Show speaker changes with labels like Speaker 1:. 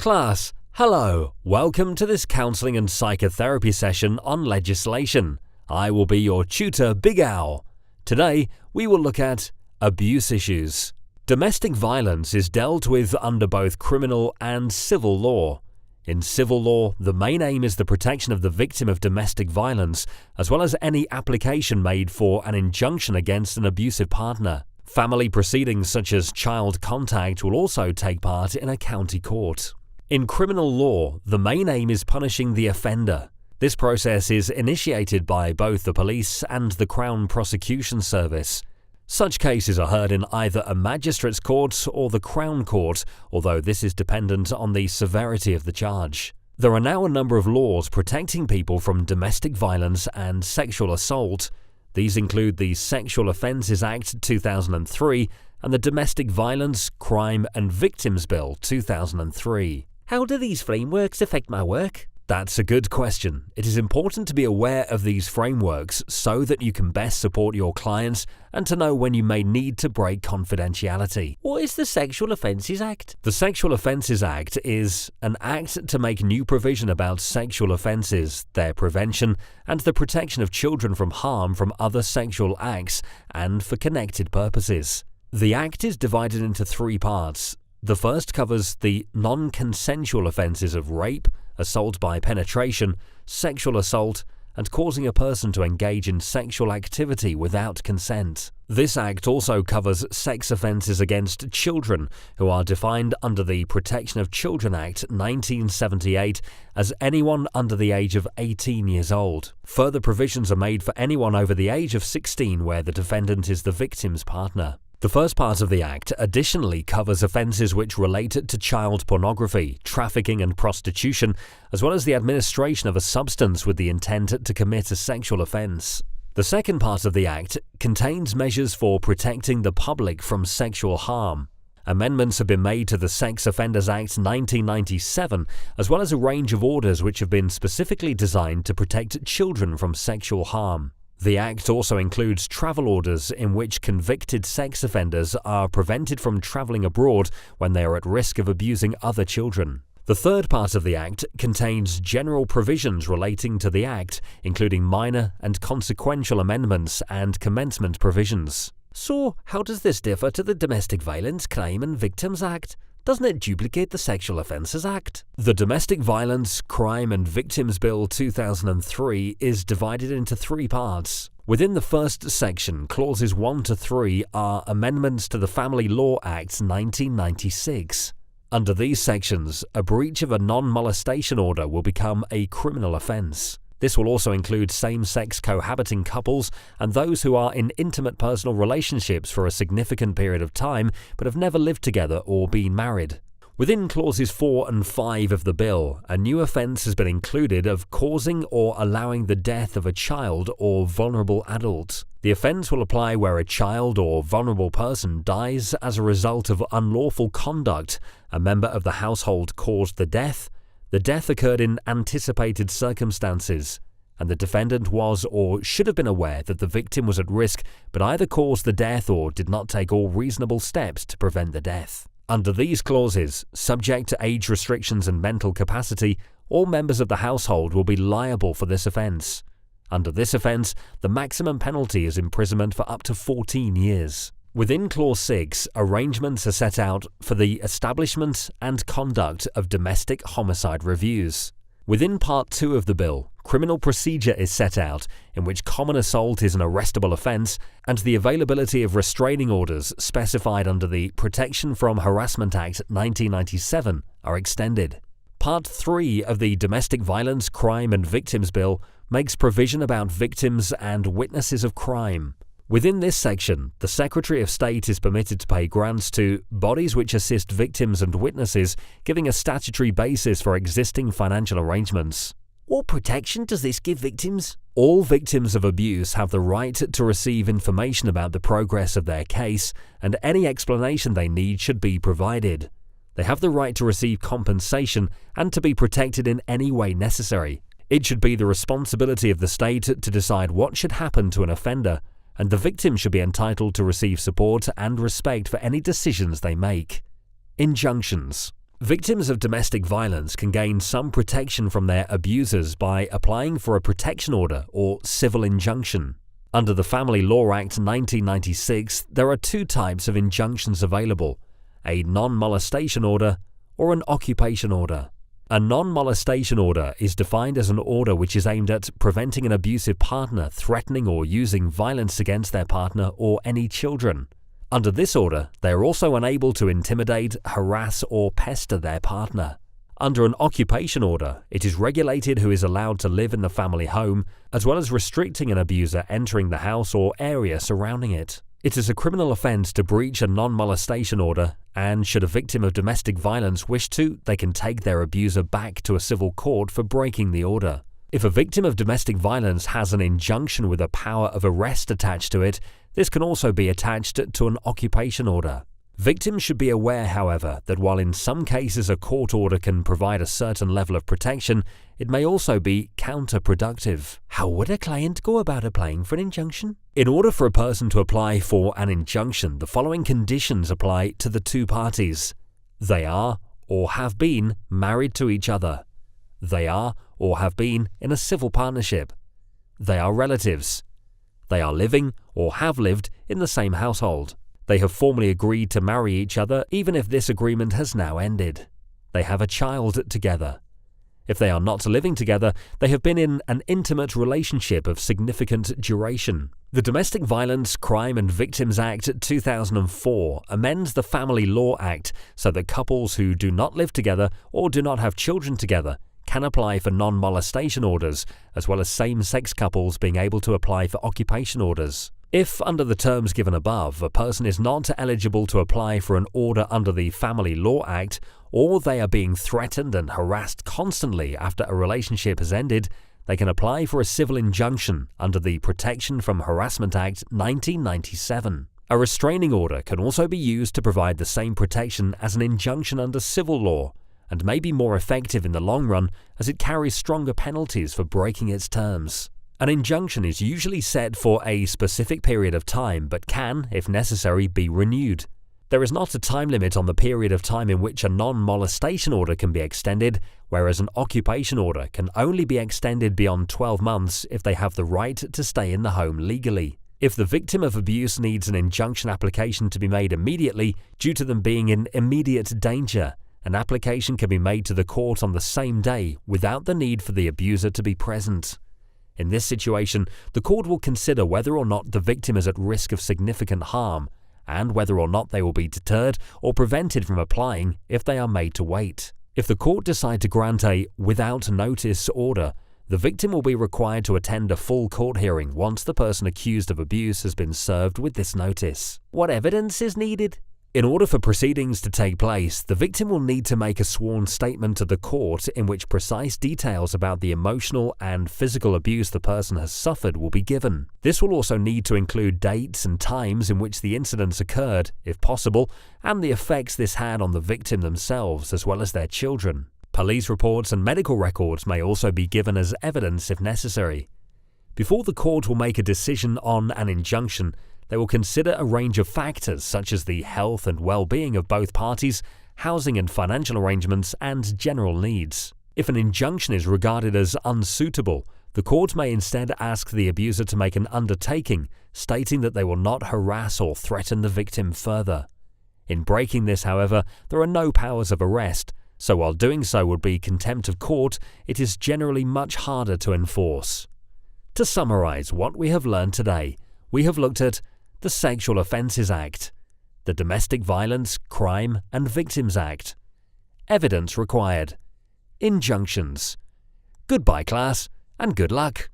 Speaker 1: Class, hello. Welcome to this counselling and psychotherapy session on legislation. I will be your tutor, Big Owl. Today, we will look at abuse issues. Domestic violence is dealt with under both criminal and civil law. In civil law, the main aim is the protection of the victim of domestic violence, as well as any application made for an injunction against an abusive partner. Family proceedings such as child contact will also take part in a county court. In criminal law, the main aim is punishing the offender. This process is initiated by both the police and the Crown Prosecution Service. Such cases are heard in either a magistrate's court or the Crown Court, although this is dependent on the severity of the charge. There are now a number of laws protecting people from domestic violence and sexual assault. These include the Sexual Offences Act 2003 and the Domestic Violence, Crime and Victims Bill 2003.
Speaker 2: How do these frameworks affect my work?
Speaker 1: That's a good question. It is important to be aware of these frameworks so that you can best support your clients and to know when you may need to break confidentiality.
Speaker 2: What is the Sexual Offences Act?
Speaker 1: The Sexual Offences Act is an act to make new provision about sexual offences, their prevention, and the protection of children from harm from other sexual acts and for connected purposes. The act is divided into three parts. The first covers the non-consensual offences of rape, assault by penetration, sexual assault, and causing a person to engage in sexual activity without consent. This act also covers sex offences against children, who are defined under the Protection of Children Act 1978 as anyone under the age of 18 years old. Further provisions are made for anyone over the age of 16 where the defendant is the victim's partner. The first part of the Act additionally covers offences which relate to child pornography, trafficking and prostitution, as well as the administration of a substance with the intent to commit a sexual offence. The second part of the Act contains measures for protecting the public from sexual harm. Amendments have been made to the Sex Offenders Act 1997, as well as a range of orders which have been specifically designed to protect children from sexual harm. The Act also includes travel orders in which convicted sex offenders are prevented from travelling abroad when they are at risk of abusing other children. The third part of the Act contains general provisions relating to the Act, including minor and consequential amendments and commencement provisions.
Speaker 2: So, how does this differ to the Domestic Violence, Crime and Victims Act? Doesn't it duplicate the Sexual Offences Act?
Speaker 1: The Domestic Violence, Crime and Victims Bill 2003 is divided into three parts. Within the first section, clauses 1 to 3 are amendments to the Family Law Act 1996. Under these sections, a breach of a non-molestation order will become a criminal offence. This will also include same-sex cohabiting couples and those who are in intimate personal relationships for a significant period of time but have never lived together or been married. Within clauses 4 and 5 of the bill, a new offence has been included of causing or allowing the death of a child or vulnerable adult. The offence will apply where a child or vulnerable person dies as a result of unlawful conduct, a member of the household caused the death occurred in anticipated circumstances, and the defendant was or should have been aware that the victim was at risk but either caused the death or did not take all reasonable steps to prevent the death. Under these clauses, subject to age restrictions and mental capacity, all members of the household will be liable for this offence. Under this offence, the maximum penalty is imprisonment for up to 14 years. Within Clause 6, arrangements are set out for the establishment and conduct of domestic homicide reviews. Within Part 2 of the bill, criminal procedure is set out in which common assault is an arrestable offence and the availability of restraining orders specified under the Protection from Harassment Act 1997 are extended. Part 3 of the Domestic Violence, Crime and Victims Bill makes provision about victims and witnesses of crime. Within this section, the Secretary of State is permitted to pay grants to bodies which assist victims and witnesses, giving a statutory basis for existing financial arrangements.
Speaker 2: What protection does this give victims?
Speaker 1: All victims of abuse have the right to receive information about the progress of their case, and any explanation they need should be provided. They have the right to receive compensation and to be protected in any way necessary. It should be the responsibility of the state to decide what should happen to an offender, and the victim should be entitled to receive support and respect for any decisions they make. Injunctions. Victims of domestic violence can gain some protection from their abusers by applying for a protection order or civil injunction. Under the Family Law Act 1996, there are two types of injunctions available: a non-molestation order or an occupation order. A non-molestation order is defined as an order which is aimed at preventing an abusive partner threatening or using violence against their partner or any children. Under this order, they are also unable to intimidate, harass, or pester their partner. Under an occupation order, it is regulated who is allowed to live in the family home, as well as restricting an abuser entering the house or area surrounding it. It is a criminal offence to breach a non-molestation order, and should a victim of domestic violence wish to, they can take their abuser back to a civil court for breaking the order. If a victim of domestic violence has an injunction with a power of arrest attached to it, this can also be attached to an occupation order. Victims should be aware, however, that while in some cases a court order can provide a certain level of protection, it may also be counterproductive.
Speaker 2: How would a client go about applying for an injunction?
Speaker 1: In order for a person to apply for an injunction, the following conditions apply to the two parties. They are or have been married to each other. They are or have been in a civil partnership. They are relatives. They are living or have lived in the same household. They have formally agreed to marry each other even if this agreement has now ended. They have a child together. If they are not living together, they have been in an intimate relationship of significant duration. The Domestic Violence, Crime and Victims Act 2004 amends the Family Law Act so that couples who do not live together or do not have children together can apply for non-molestation orders, as well as same-sex couples being able to apply for occupation orders. If, under the terms given above, a person is not eligible to apply for an order under the Family Law Act, or they are being threatened and harassed constantly after a relationship has ended, they can apply for a civil injunction under the Protection from Harassment Act 1997. A restraining order can also be used to provide the same protection as an injunction under civil law, and may be more effective in the long run as it carries stronger penalties for breaking its terms. An injunction is usually set for a specific period of time but can, if necessary, be renewed. There is not a time limit on the period of time in which a non-molestation order can be extended, whereas an occupation order can only be extended beyond 12 months if they have the right to stay in the home legally. If the victim of abuse needs an injunction application to be made immediately due to them being in immediate danger, an application can be made to the court on the same day without the need for the abuser to be present. In this situation, the court will consider whether or not the victim is at risk of significant harm, and whether or not they will be deterred or prevented from applying if they are made to wait. If the court decide to grant a without notice order, the victim will be required to attend a full court hearing once the person accused of abuse has been served with this notice.
Speaker 2: What evidence is needed?
Speaker 1: In order for proceedings to take place, the victim will need to make a sworn statement to the court in which precise details about the emotional and physical abuse the person has suffered will be given. This will also need to include dates and times in which the incidents occurred, if possible, and the effects this had on the victim themselves as well as their children. Police reports and medical records may also be given as evidence if necessary. Before the court will make a decision on an injunction, they will consider a range of factors such as the health and well-being of both parties, housing and financial arrangements, and general needs. If an injunction is regarded as unsuitable, the court may instead ask the abuser to make an undertaking stating that they will not harass or threaten the victim further. In breaking this, however, there are no powers of arrest, so while doing so would be contempt of court, it is generally much harder to enforce. To summarize what we have learned today, we have looked at the Sexual Offences Act, the Domestic Violence, Crime and Victims Act, evidence required, injunctions. Goodbye, class, and good luck.